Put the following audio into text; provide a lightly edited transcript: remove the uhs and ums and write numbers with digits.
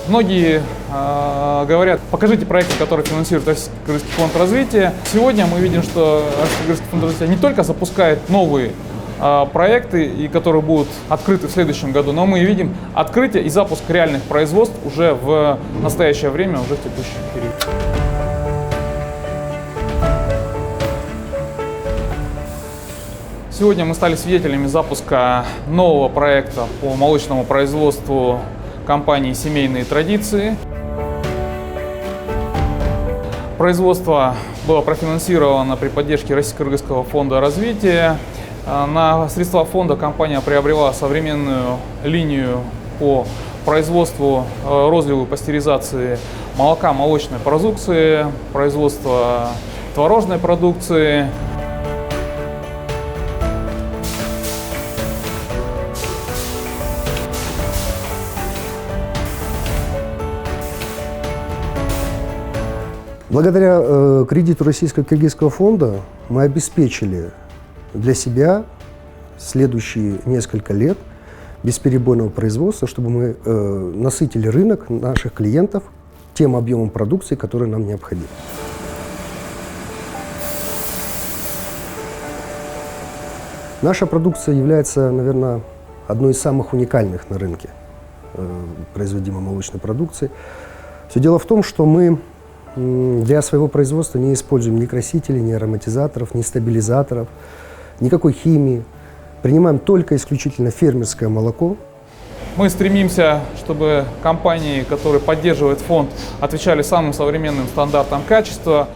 Многие говорят, покажите проекты, которые финансирует Российский Кыргызский фонд развития. Сегодня мы видим, что Российский Кыргызский фонд развития не только запускает новые проекты, и которые будут открыты в следующем году, но мы видим открытие и запуск реальных производств уже в настоящее время, уже в текущий период. Сегодня мы стали свидетелями запуска нового проекта по молочному производству компании «Семейные традиции». Производство было профинансировано при поддержке Российско-Кыргызского фонда развития. На средства фонда компания приобрела современную линию по производству, розливу и пастеризации молока, молочной продукции, производство творожной продукции. Благодаря кредиту Российско-Кыргызского фонда мы обеспечили для себя следующие несколько лет бесперебойного производства, чтобы мы насытили рынок наших клиентов тем объемом продукции, который нам необходим. Наша продукция является, наверное, одной из самых уникальных на рынке производимой молочной продукции. Все дело в том, что мы для своего производства не используем ни красителей, ни ароматизаторов, ни стабилизаторов, никакой химии. Принимаем только исключительно фермерское молоко. Мы стремимся, чтобы компании, которые поддерживают фонд, отвечали самым современным стандартам качества.